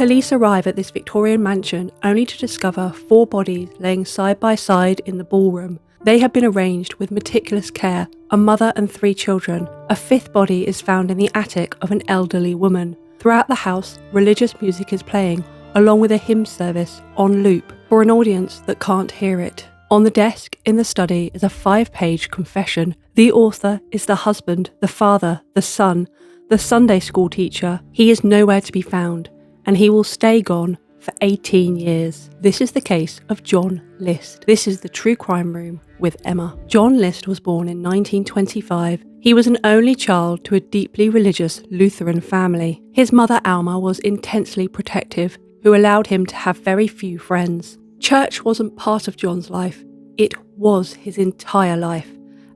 Police arrive at this Victorian mansion only to discover 4 bodies laying side by side in the ballroom. They have been arranged with meticulous care, a mother and 3 children. A 5th body is found in the attic of an elderly woman. Throughout the house, religious music is playing, along with a hymn service on loop for an audience that can't hear it. On the desk in the study is a 5-page confession. The author is the husband, the father, the son, the Sunday school teacher. He is nowhere to be found, and he will stay gone for 18 years. This is the case of John List. This is the True Crime Room with Emma. John List was born in 1925. He was an only child to a deeply religious Lutheran family. His mother Alma was intensely protective, who allowed him to have very few friends. Church wasn't part of John's life, it was his entire life.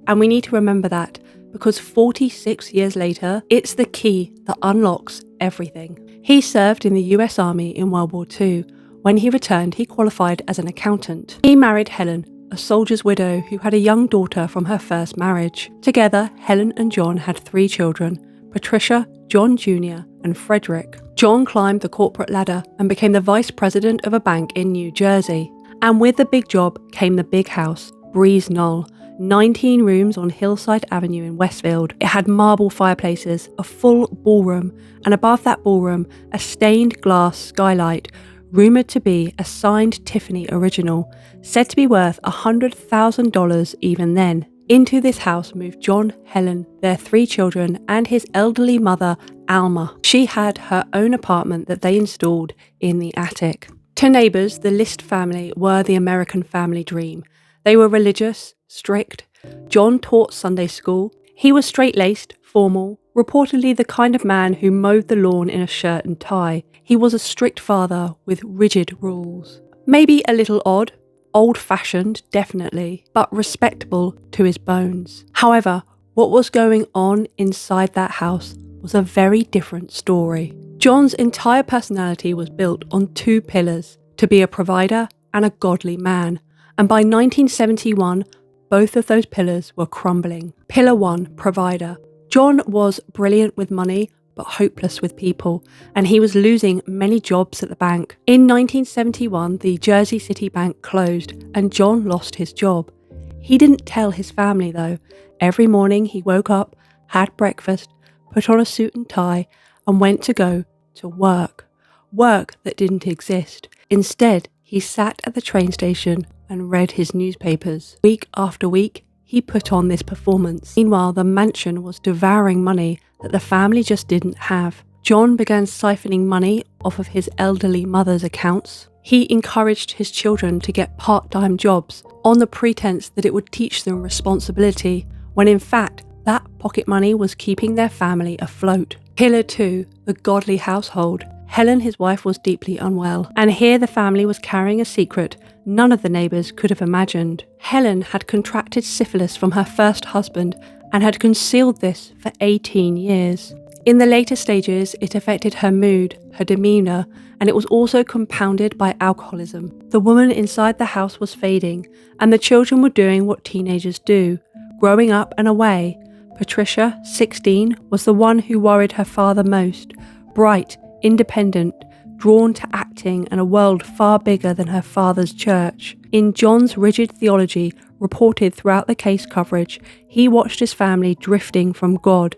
And we need to remember that, because 46 years later, it's the key that unlocks everything. He served in the US Army in World War II. When he returned, he qualified as an accountant. He married Helen, a soldier's widow who had a young daughter from her first marriage. Together, Helen and John had 3 children, Patricia, John Jr. and Frederick. John climbed the corporate ladder and became the vice president of a bank in New Jersey. And with the big job came the big house, Breeze Knoll, 19 rooms on Hillside Avenue in Westfield. It had marble fireplaces, a full ballroom, and above that ballroom, a stained glass skylight, rumoured to be a signed Tiffany original, said to be worth $100,000 even then. Into this house moved John, Helen, their 3 children, and his elderly mother, Alma. She had her own apartment that they installed in the attic. To neighbours, the List family were the American family dream. They were religious, strict. John taught Sunday school. He was straight-laced, formal, reportedly the kind of man who mowed the lawn in a shirt and tie. He was a strict father with rigid rules. Maybe a little odd, old-fashioned, definitely, but respectable to his bones. However, what was going on inside that house was a very different story. John's entire personality was built on 2 pillars: to be a provider and a godly man. And by 1971, both of those pillars were crumbling. Pillar 1, provider. John was brilliant with money, but hopeless with people, and he was losing many jobs at the bank. In 1971, the Jersey City Bank closed, and John lost his job. He didn't tell his family though. Every morning he woke up, had breakfast, put on a suit and tie, and went to go to work. Work that didn't exist. Instead, he sat at the train station and read his newspapers. Week after week, he put on this performance. Meanwhile, the mansion was devouring money that the family just didn't have. John began siphoning money off of his elderly mother's accounts. He encouraged his children to get part-time jobs on the pretense that it would teach them responsibility, when in fact, that pocket money was keeping their family afloat. Pillar 2, the godly household. Helen, his wife, was deeply unwell, and here the family was carrying a secret none of the neighbours could have imagined. Helen had contracted syphilis from her first husband and had concealed this for 18 years. In the later stages, it affected her mood, her demeanour, and it was also compounded by alcoholism. The woman inside the house was fading, and the children were doing what teenagers do, growing up and away. Patricia, 16, was the one who worried her father most, bright, independent, drawn to acting and a world far bigger than her father's church. In John's rigid theology, reported throughout the case coverage, he watched his family drifting from God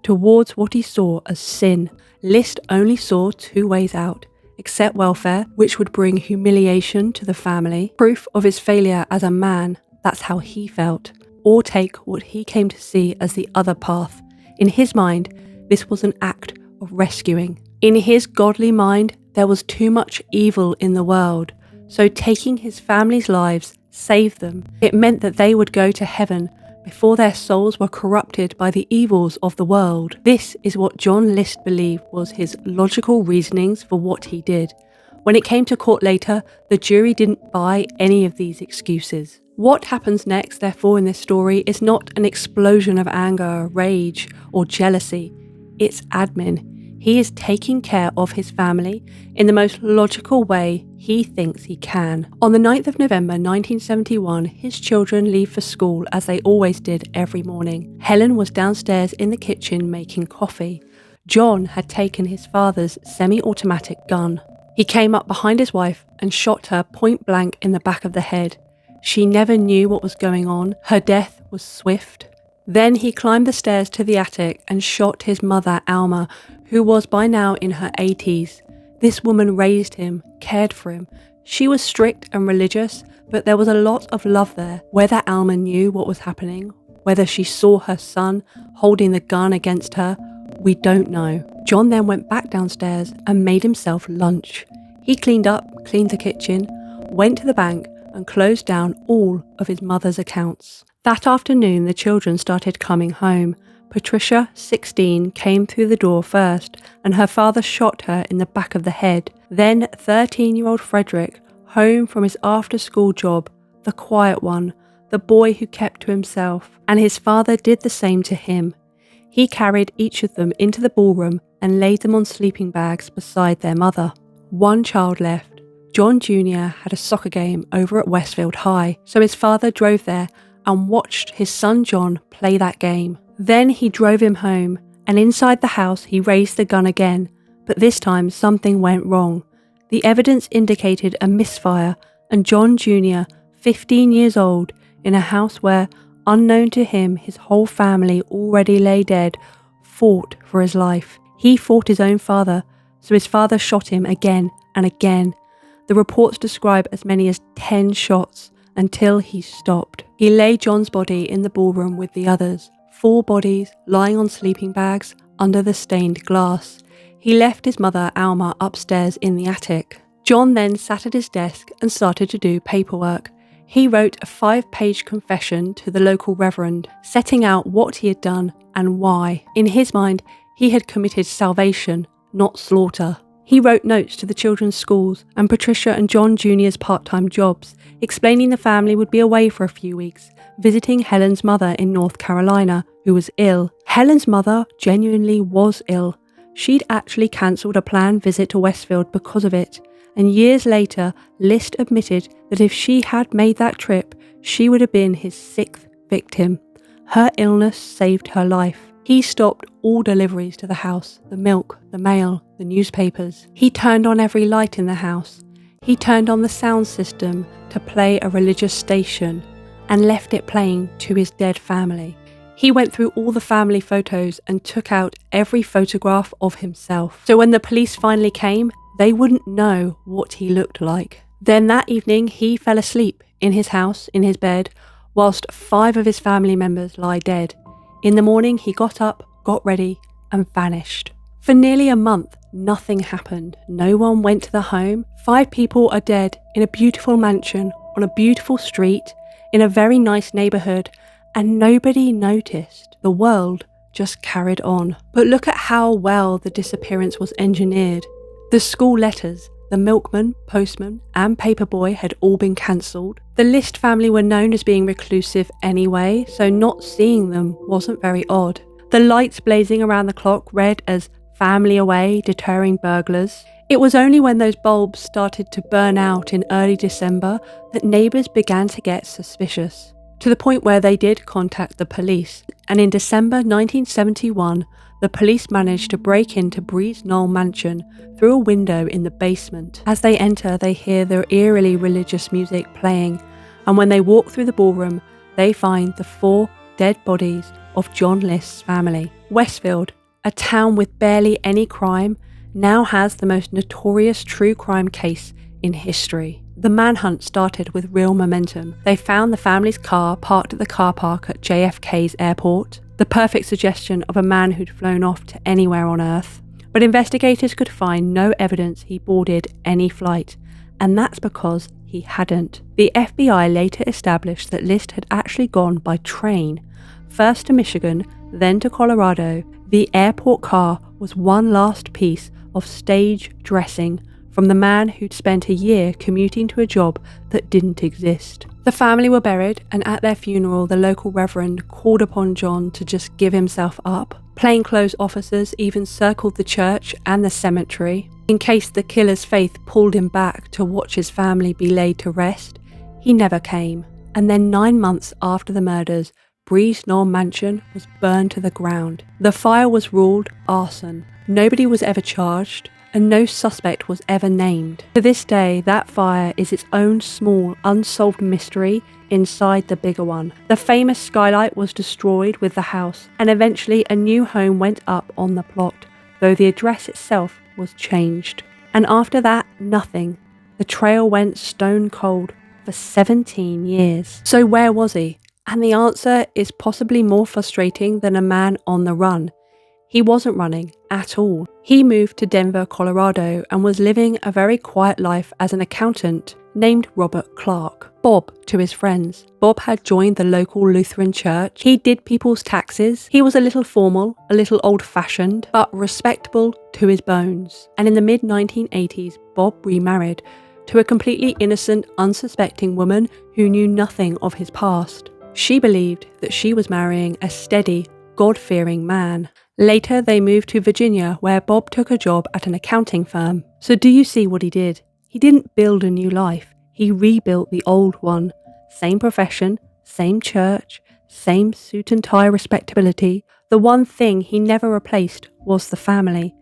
towards what he saw as sin. List only saw 2 ways out: accept welfare, which would bring humiliation to the family, proof of his failure as a man, that's how he felt, or take what he came to see as the other path. In his mind, this was an act of rescuing. In his godly mind, there was too much evil in the world, so taking his family's lives saved them. It meant that they would go to heaven before their souls were corrupted by the evils of the world. This is what John List believed was his logical reasonings for what he did. When it came to court later, the jury didn't buy any of these excuses. What happens next, therefore, in this story is not an explosion of anger, rage, or jealousy. It's admin. He is taking care of his family in the most logical way he thinks he can. On the 9th of November 1971, his children leave for school as they always did every morning. Helen was downstairs in the kitchen making coffee. John had taken his father's semi-automatic gun. He came up behind his wife and shot her point blank in the back of the head. She never knew what was going on. Her death was swift. Then he climbed the stairs to the attic and shot his mother, Alma, who was by now in her 80s. This woman raised him, cared for him. She was strict and religious, but there was a lot of love there. Whether Alma knew what was happening, whether she saw her son holding the gun against her, we don't know. John then went back downstairs and made himself lunch. He cleaned the kitchen, went to the bank and closed down all of his mother's accounts. That afternoon, the children started coming home. Patricia, 16, came through the door first, and her father shot her in the back of the head. Then 13-year-old Frederick, home from his after-school job, the quiet one, the boy who kept to himself, and his father did the same to him. He carried each of them into the ballroom and laid them on sleeping bags beside their mother. One child left. John Jr. had a soccer game over at Westfield High, so his father drove there and watched his son John play that game. Then he drove him home, and inside the house he raised the gun again, but this time something went wrong. The evidence indicated a misfire, and John Jr., 15 years old, in a house where, unknown to him, his whole family already lay dead, fought for his life. He fought his own father, so his father shot him again and again. The reports describe as many as 10 shots until he stopped. He laid John's body in the ballroom with the others, 4 bodies lying on sleeping bags under the stained glass. He left his mother, Alma, upstairs in the attic. John then sat at his desk and started to do paperwork. He wrote a 5-page confession to the local reverend, setting out what he had done and why. In his mind, he had committed salvation, not slaughter. He wrote notes to the children's schools and Patricia and John Jr.'s part-time jobs, explaining the family would be away for a few weeks, visiting Helen's mother in North Carolina, who was ill. Helen's mother genuinely was ill. She'd actually cancelled a planned visit to Westfield because of it, and years later, List admitted that if she had made that trip, she would have been his 6th victim. Her illness saved her life. He stopped all deliveries to the house, the milk, the mail, the newspapers. He turned on every light in the house. He turned on the sound system to play a religious station and left it playing to his dead family. He went through all the family photos and took out every photograph of himself. So when the police finally came, they wouldn't know what he looked like. Then that evening, he fell asleep in his house, in his bed, whilst 5 of his family members lie dead. In the morning, he got up, got ready, and vanished. For nearly a month, nothing happened. No one went to the home. 5 people are dead in a beautiful mansion, on a beautiful street, in a very nice neighbourhood, and nobody noticed. The world just carried on. But look at how well the disappearance was engineered. The school letters, the milkman, postman, and paperboy had all been cancelled. The List family were known as being reclusive anyway, so not seeing them wasn't very odd. The lights blazing around the clock read as "family away, deterring burglars." It was only when those bulbs started to burn out in early December that neighbours began to get suspicious, to the point where they did contact the police. And in December 1971, the police managed to break into Breeze Knoll Mansion through a window in the basement. As they enter, they hear the eerily religious music playing, and when they walk through the ballroom, they find the 4 dead bodies of John List's family. Westfield, a town with barely any crime, now has the most notorious true crime case in history. The manhunt started with real momentum. They found the family's car parked at the car park at JFK's airport, the perfect suggestion of a man who'd flown off to anywhere on Earth. But investigators could find no evidence he boarded any flight, and that's because he hadn't. The FBI later established that List had actually gone by train, first to Michigan, then to Colorado. The airport car was one last piece of stage dressing from the man who'd spent a year commuting to a job that didn't exist. The family were buried, and at their funeral, the local reverend called upon John to just give himself up. Plainclothes officers even circled the church and the cemetery. In case the killer's faith pulled him back to watch his family be laid to rest, he never came. And then 9 months after the murders, Breeze Knoll Mansion was burned to the ground. The fire was ruled arson. Nobody was ever charged, and no suspect was ever named. To this day, that fire is its own small, unsolved mystery inside the bigger one. The famous skylight was destroyed with the house, and eventually a new home went up on the plot, though the address itself was changed. And after that, nothing. The trail went stone cold for 17 years. So where was he? And the answer is possibly more frustrating than a man on the run. He wasn't running at all. He moved to Denver, Colorado, and was living a very quiet life as an accountant named Robert Clark. Bob to his friends. Bob had joined the local Lutheran church. He did people's taxes. He was a little formal, a little old-fashioned, but respectable to his bones. And in the mid-1980s, Bob remarried to a completely innocent, unsuspecting woman who knew nothing of his past. She believed that she was marrying a steady, God-fearing man. Later, they moved to Virginia, where Bob took a job at an accounting firm. So do you see what he did? He didn't build a new life. He rebuilt the old one. Same profession, same church, same suit and tie respectability. The one thing he never replaced was the family.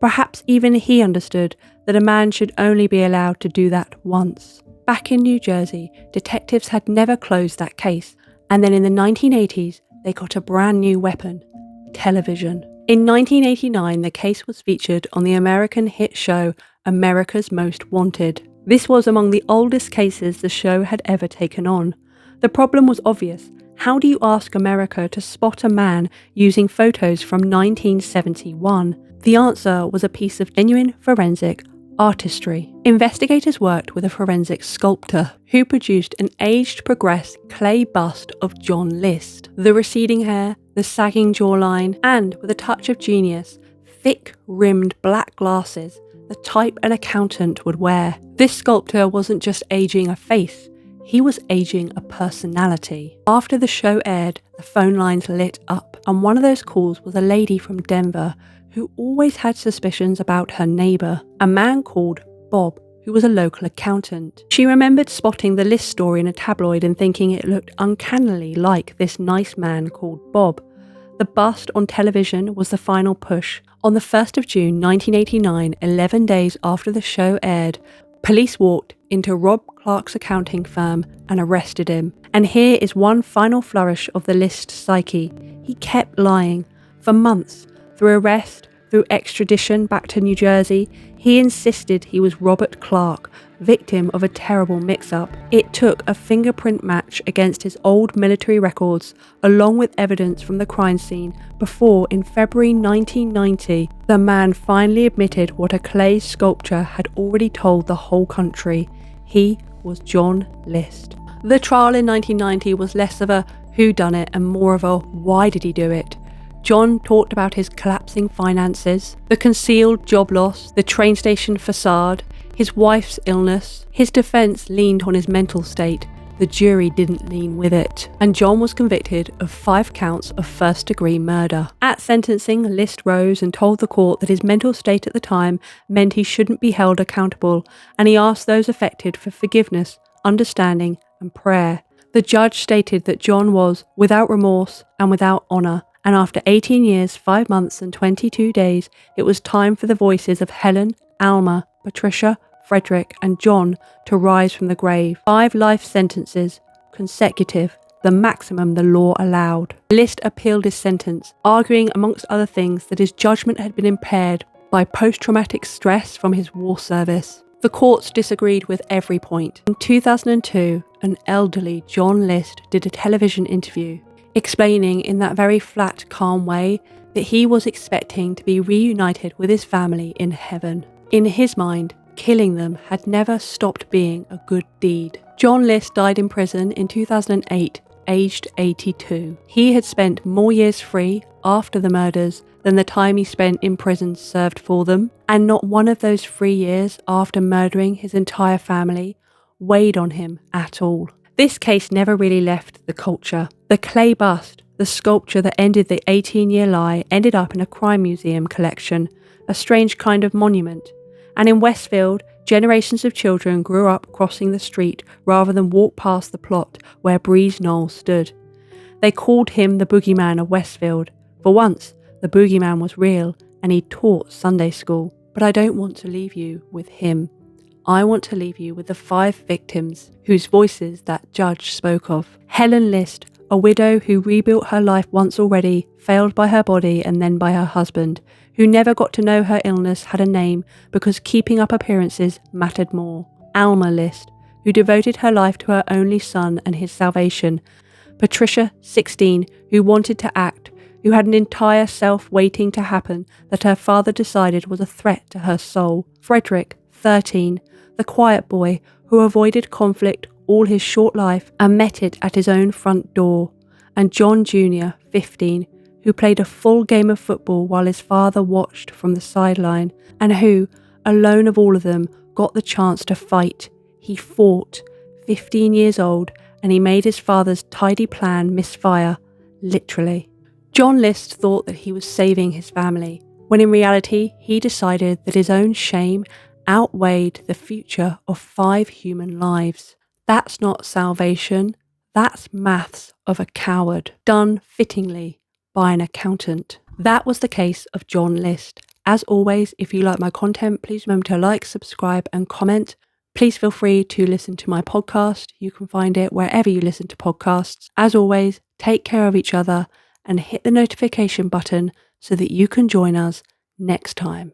Perhaps even he understood that a man should only be allowed to do that once. Back in New Jersey, detectives had never closed that case, and then in the 1980s, they got a brand new weapon: television. In 1989, the case was featured on the American hit show America's Most Wanted. This was among the oldest cases the show had ever taken on. The problem was obvious. How do you ask America to spot a man using photos from 1971? The answer was a piece of genuine forensic artistry. Investigators worked with a forensic sculptor who produced an aged, progressed clay bust of John List. The receding hair, the sagging jawline, and, with a touch of genius, thick-rimmed black glasses, the type an accountant would wear. This sculptor wasn't just aging a face, he was aging a personality. After the show aired, the phone lines lit up, and one of those calls was a lady from Denver who always had suspicions about her neighbour, a man called Bob, who was a local accountant. She remembered spotting the List story in a tabloid and thinking it looked uncannily like this nice man called Bob. The bust on television was the final push. On the 1st of June 1989, 11 days after the show aired, police walked into Rob Clark's accounting firm and arrested him. And here is one final flourish of the List psyche. He kept lying for months. Through arrest, through extradition back to New Jersey, he insisted he was Robert Clark, victim of a terrible mix-up. It took a fingerprint match against his old military records, along with evidence from the crime scene, before, in February 1990, the man finally admitted what a clay sculpture had already told the whole country. He was John List. The trial in 1990 was less of a whodunit and more of a why did he do it. John talked about his collapsing finances, the concealed job loss, the train station facade, his wife's illness. His defence leaned on his mental state. The jury didn't lean with it. And John was convicted of 5 counts of first-degree murder. At sentencing, List rose and told the court that his mental state at the time meant he shouldn't be held accountable, and he asked those affected for forgiveness, understanding, and prayer. The judge stated that John was without remorse and without honour, and after 18 years, 5 months and 22 days, it was time for the voices of Helen, Alma, Patricia, Frederick and John to rise from the grave. 5 life sentences, consecutive, the maximum the law allowed. List appealed his sentence, arguing amongst other things that his judgment had been impaired by post-traumatic stress from his war service. The courts disagreed with every point. In 2002, an elderly John List did a television interview, explaining in that very flat, calm way that he was expecting to be reunited with his family in heaven. In his mind, killing them had never stopped being a good deed. John List died in prison in 2008, aged 82. He had spent more years free after the murders than the time he spent in prison served for them, and not one of those 3 years after murdering his entire family weighed on him at all. This case never really left the culture. The clay bust, the sculpture that ended the 18-year lie, ended up in a crime museum collection, a strange kind of monument. And in Westfield, generations of children grew up crossing the street rather than walk past the plot where Breeze Knoll stood. They called him the boogeyman of Westfield. For once, the boogeyman was real, and he taught Sunday school. But I don't want to leave you with him. I want to leave you with the 5 victims whose voices that judge spoke of. Helen List, a widow who rebuilt her life once already, failed by her body and then by her husband, who never got to know her illness had a name because keeping up appearances mattered more. Alma List, who devoted her life to her only son and his salvation. Patricia, 16, who wanted to act, who had an entire self waiting to happen that her father decided was a threat to her soul. Frederick, 13, the quiet boy who avoided conflict all his short life and met it at his own front door. And John Jr., 15, who played a full game of football while his father watched from the sideline, and who, alone of all of them, got the chance to fight. He fought, 15 years old, and he made his father's tidy plan misfire, literally. John List thought that he was saving his family, when in reality he decided that his own shame outweighed the future of 5 human lives. That's not salvation, that's maths of a coward, done fittingly by an accountant. That was the case of John List. As always, if you like my content, please remember to like, subscribe and comment. Please feel free to listen to my podcast. You can find it wherever you listen to podcasts. As always, take care of each other and hit the notification button so that you can join us next time.